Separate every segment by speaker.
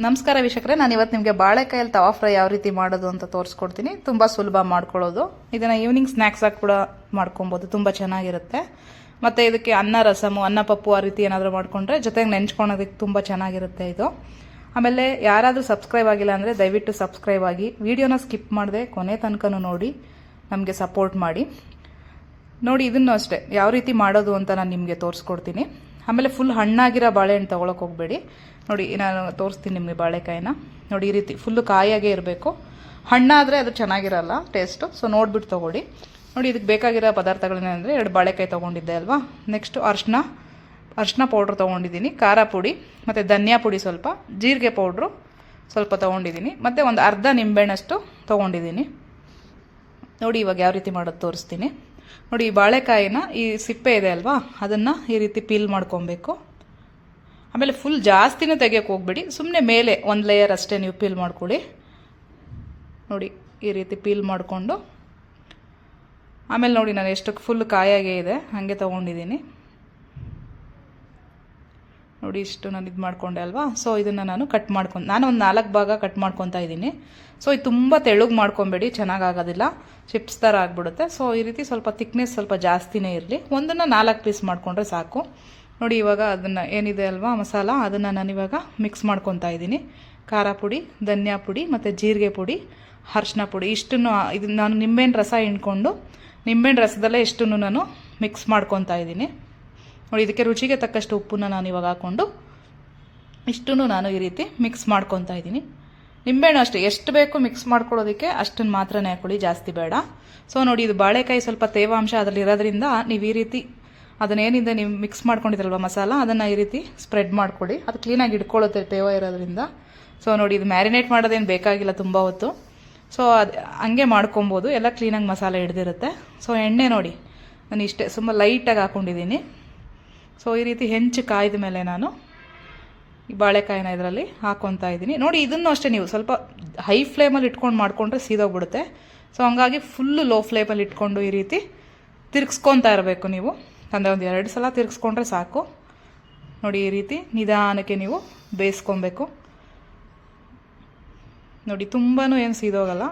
Speaker 1: ನಮಸ್ಕಾರ ವೀಕ್ಷಕರೇ, ನಾನು ಇವತ್ತು ನಿಮಗೆ ಬಾಳೆಕಾಯಲ್ಲಿ ತವಾ ಫ್ರೈ ಯಾವ ರೀತಿ ಮಾಡೋದು ಅಂತ ತೋರಿಸ್ಕೊಡ್ತೀನಿ. ತುಂಬ ಸುಲಭ ಮಾಡ್ಕೊಳ್ಳೋದು. ಇದನ್ನು ಈವ್ನಿಂಗ್ ಸ್ನ್ಯಾಕ್ಸ್ ಆಗಿ ಕೂಡ ಮಾಡ್ಕೊಬೋದು, ತುಂಬ ಚೆನ್ನಾಗಿರುತ್ತೆ. ಮತ್ತು ಇದಕ್ಕೆ ಅನ್ನ ರಸಮು, ಅನ್ನ ಪಪ್ಪು ಆ ರೀತಿ ಏನಾದರೂ ಮಾಡಿಕೊಂಡ್ರೆ ಜೊತೆಗೆ ನೆಂಚ್ಕೊಳೋದಕ್ಕೆ ತುಂಬ ಚೆನ್ನಾಗಿರುತ್ತೆ ಇದು. ಆಮೇಲೆ ಯಾರಾದರೂ ಸಬ್ಸ್ಕ್ರೈಬ್ ಆಗಿಲ್ಲ ಅಂದರೆ ದಯವಿಟ್ಟು ಸಬ್ಸ್ಕ್ರೈಬ್ ಆಗಿ, ವಿಡಿಯೋನ ಸ್ಕಿಪ್ ಮಾಡದೆ ಕೊನೆ ತನಕನೂ ನೋಡಿ ನಮಗೆ ಸಪೋರ್ಟ್ ಮಾಡಿ. ನೋಡಿ, ಇದನ್ನು ಅಷ್ಟೇ ಯಾವ ರೀತಿ ಮಾಡೋದು ಅಂತ ನಾನು ನಿಮಗೆ ತೋರಿಸ್ಕೊಡ್ತೀನಿ. ಆಮೇಲೆ ಫುಲ್ ಹಣ್ಣಾಗಿರೋ ಬಾಳೆಹಣ್ಣು ತೊಗೊಳಕ್ಕೆ ಹೋಗಬೇಡಿ. ನೋಡಿ, ನಾನು ತೋರಿಸ್ತೀನಿ ನಿಮಗೆ ಬಾಳೆಕಾಯಿನ. ನೋಡಿ, ಈ ರೀತಿ ಫುಲ್ಲು ಕಾಯಾಗೇ ಇರಬೇಕು. ಹಣ್ಣಾದರೆ ಅದು ಚೆನ್ನಾಗಿರಲ್ಲ ಟೇಸ್ಟು, ಸೊ ನೋಡಿಬಿಟ್ಟು ತೊಗೊಳ್ಳಿ. ನೋಡಿ, ಇದಕ್ಕೆ ಬೇಕಾಗಿರೋ ಪದಾರ್ಥಗಳೇನೆಂದರೆ 2 ಬಾಳೆಕಾಯಿ ತೊಗೊಂಡಿದ್ದೆ ಅಲ್ವಾ. ನೆಕ್ಸ್ಟು ಅರಿಶಿನ ಪೌಡ್ರ್ ತೊಗೊಂಡಿದ್ದೀನಿ, ಖಾರ ಪುಡಿ ಮತ್ತು ಧನಿಯಾ ಪುಡಿ ಸ್ವಲ್ಪ, ಜೀರಿಗೆ ಪೌಡ್ರು ಸ್ವಲ್ಪ ತೊಗೊಂಡಿದ್ದೀನಿ, ಮತ್ತು ಒಂದು ಅರ್ಧ ನಿಂಬೆಹಣ್ಣಷ್ಟು ತೊಗೊಂಡಿದ್ದೀನಿ. ನೋಡಿ, ಇವಾಗ ಯಾವ ರೀತಿ ಮಾಡೋದು ತೋರಿಸ್ತೀನಿ. ನೋಡಿ, ಈ ಬಾಳೆಕಾಯಿನ ಈ ಸಿಪ್ಪೆ ಇದೆ ಅಲ್ವಾ, ಅದನ್ನು ಈ ರೀತಿ ಪೀಲ್ ಮಾಡ್ಕೊಬೇಕು. ಆಮೇಲೆ ಫುಲ್ ಜಾಸ್ತಿನೂ ತೆಗಿಯೋಕ್ಕೆ ಹೋಗ್ಬೇಡಿ, ಸುಮ್ಮನೆ ಮೇಲೆ ಒಂದು ಲೇಯರ್ ಅಷ್ಟೇ ನೀವು ಪೀಲ್ ಮಾಡ್ಕೊಳ್ಳಿ. ನೋಡಿ, ಈ ರೀತಿ ಪೀಲ್ ಮಾಡಿಕೊಂಡು ಆಮೇಲೆ ನೋಡಿ, ನಾನು ಎಷ್ಟು ಫುಲ್ ಕಾಯಾಗೇ ಇದೆ ಹಾಗೆ ತೊಗೊಂಡಿದ್ದೀನಿ. ನೋಡಿ, ಇಷ್ಟು ನಾನು ಇದು ಮಾಡ್ಕೊಂಡೆ ಅಲ್ವಾ. ಸೊ ಇದನ್ನು ನಾನು ನಾನು ಒಂದು 4 ಭಾಗ ಕಟ್ ಮಾಡ್ಕೊತಾ ಇದ್ದೀನಿ. ಸೊ ಇದು ತುಂಬ ತೆಳುಗೆ ಮಾಡ್ಕೊಬೇಡಿ, ಚೆನ್ನಾಗಾಗೋದಿಲ್ಲ, ಚಿಪ್ಸ್ ಥರ ಆಗಿಬಿಡುತ್ತೆ. ಸೊ ಈ ರೀತಿ ಸ್ವಲ್ಪ ಥಿಕ್ನೆಸ್ ಸ್ವಲ್ಪ ಜಾಸ್ತಿನೇ ಇರಲಿ. ಒಂದನ್ನು 4 ಪೀಸ್ ಮಾಡಿಕೊಂಡ್ರೆ ಸಾಕು. ನೋಡಿ, ಇವಾಗ ಅದನ್ನು ಏನಿದೆ ಅಲ್ವಾ ಮಸಾಲ, ಅದನ್ನು ನಾನು ಇವಾಗ ಮಿಕ್ಸ್ ಮಾಡ್ಕೊತಾ ಇದ್ದೀನಿ. ಖಾರ ಪುಡಿ, ಧನಿಯಾ ಪುಡಿ ಮತ್ತು ಜೀರಿಗೆ ಪುಡಿ, ಅರಿಶಿನ ಪುಡಿ ಇಷ್ಟನ್ನು ಇದು ನಾನು ನಿಂಬೆಹಣ್ಣು ರಸ ಹಿಂಡ್ಕೊಂಡು ನಿಂಬೆಹಣ್ಣು ರಸದಲ್ಲೇ ಇಷ್ಟನ್ನು ನಾನು ಮಿಕ್ಸ್ ಮಾಡ್ಕೊತಾ ಇದ್ದೀನಿ. ನೋಡಿ, ಇದಕ್ಕೆ ರುಚಿಗೆ ತಕ್ಕಷ್ಟು ಉಪ್ಪನ್ನು ನಾನು ಇವಾಗ ಹಾಕ್ಕೊಂಡು ಇಷ್ಟನ್ನು ನಾನು ಈ ರೀತಿ ಮಿಕ್ಸ್ ಮಾಡ್ಕೊತಾ ಇದ್ದೀನಿ. ನಿಂಬೆಹಣ್ಣು ಅಷ್ಟೇ ಎಷ್ಟು ಬೇಕು ಮಿಕ್ಸ್ ಮಾಡ್ಕೊಳ್ಳೋದಕ್ಕೆ ಅಷ್ಟನ್ನು ಮಾತ್ರನೇ ಹಾಕ್ಕೊಳ್ಳಿ, ಜಾಸ್ತಿ ಬೇಡ. ಸೊ ನೋಡಿ, ಇದು ಬಾಳೆಕಾಯಿ ಸ್ವಲ್ಪ ತೇವಾಂಶ ಅದರಲ್ಲಿ ಇರೋದ್ರಿಂದ ನೀವು ಈ ರೀತಿ ಅದನ್ನೇನಿದೆ ನೀವು ಮಿಕ್ಸ್ ಮಾಡ್ಕೊಂಡಿದ್ರಲ್ವ ಮಸಾಲ, ಅದನ್ನು ಈ ರೀತಿ ಸ್ಪ್ರೆಡ್ ಮಾಡ್ಕೊಳ್ಳಿ. ಅದು ಕ್ಲೀನಾಗಿ ಇಟ್ಕೊಳ್ಳುತ್ತೆ ತೇವ ಇರೋದ್ರಿಂದ. ಸೊ ನೋಡಿ, ಇದು ಮ್ಯಾರಿನೇಟ್ ಮಾಡೋದೇನು ಬೇಕಾಗಿಲ್ಲ ತುಂಬ ಹೊತ್ತು. ಸೊ ಅದು ಹಂಗೆ ಮಾಡ್ಕೊಬೋದು, ಎಲ್ಲ ಕ್ಲೀನಾಗಿ ಮಸಾಲೆ ಹಿಡ್ದಿರುತ್ತೆ. ಸೊ ಎಣ್ಣೆ ನೋಡಿ, ನಾನು ಇಷ್ಟೇ ತುಂಬ ಲೈಟಾಗಿ ಹಾಕ್ಕೊಂಡಿದ್ದೀನಿ. ಸೊ ಈ ರೀತಿ ಹೆಂಚು ಕಾಯ್ದ ಮೇಲೆ ನಾನು ಈ ಬಾಳೆಕಾಯಿನ ಇದರಲ್ಲಿ ಹಾಕ್ಕೊತಾ ಇದ್ದೀನಿ. ನೋಡಿ, ಇದನ್ನು ಅಷ್ಟೇ ನೀವು ಸ್ವಲ್ಪ ಹೈ ಫ್ಲೇಮಲ್ಲಿ ಇಟ್ಕೊಂಡು ಮಾಡಿಕೊಂಡ್ರೆ ಸೀದೋಗ್ಬಿಡುತ್ತೆ. ಸೊ ಹಂಗಾಗಿ ಫುಲ್ಲು ಲೋ ಫ್ಲೇಮಲ್ಲಿ ಇಟ್ಕೊಂಡು ಈ ರೀತಿ ತಿರ್ಗಿಸ್ಕೊತಾ ಇರಬೇಕು ನೀವು. ಅಂದರೆ ಒಂದು 2 ಸಲ ತಿರ್ಗಿಸ್ಕೊಂಡ್ರೆ ಸಾಕು. ನೋಡಿ, ಈ ರೀತಿ ನಿಧಾನಕ್ಕೆ ನೀವು ಬೇಯಿಸ್ಕೊಬೇಕು. ನೋಡಿ, ತುಂಬಾ ಏನು ಸೀದೋಗಲ್ಲ,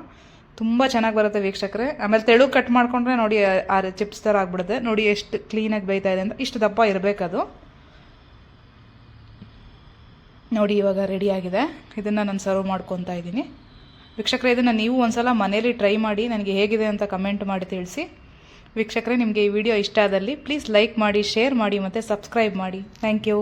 Speaker 1: ತುಂಬ ಚೆನ್ನಾಗಿ ಬರುತ್ತೆ ವೀಕ್ಷಕರೇ. ಆಮೇಲೆ ತೆಳು ಕಟ್ ಮಾಡಿಕೊಂಡ್ರೆ ನೋಡಿ ಆ ಚಿಪ್ಸ್ ಥರ ಆಗಿಬಿಡುತ್ತೆ. ನೋಡಿ ಎಷ್ಟು ಕ್ಲೀನಾಗಿ ಬೇಯ್ತಾ ಇದೆ ಅಂತ, ಇಷ್ಟು ದಪ್ಪ ಇರಬೇಕದು. ನೋಡಿ, ಇವಾಗ ರೆಡಿಯಾಗಿದೆ. ಇದನ್ನು ನಾನು ಸರ್ವ್ ಮಾಡ್ಕೊತಾ ಇದ್ದೀನಿ. ವೀಕ್ಷಕರೇ, ಇದನ್ನು ನೀವು ಒಂದ್ಸಲ ಮನೇಲಿ ಟ್ರೈ ಮಾಡಿ ನನಗೆ ಹೇಗಿದೆ ಅಂತ ಕಮೆಂಟ್ ಮಾಡಿ ತಿಳಿಸಿ. ವೀಕ್ಷಕರೇ, ನಿಮಗೆ ಈ ವಿಡಿಯೋ ಇಷ್ಟ ಆದಲ್ಲಿ ಪ್ಲೀಸ್ ಲೈಕ್ ಮಾಡಿ, ಶೇರ್ ಮಾಡಿ ಮತ್ತು ಸಬ್ಸ್ಕ್ರೈಬ್ ಮಾಡಿ. Thank you.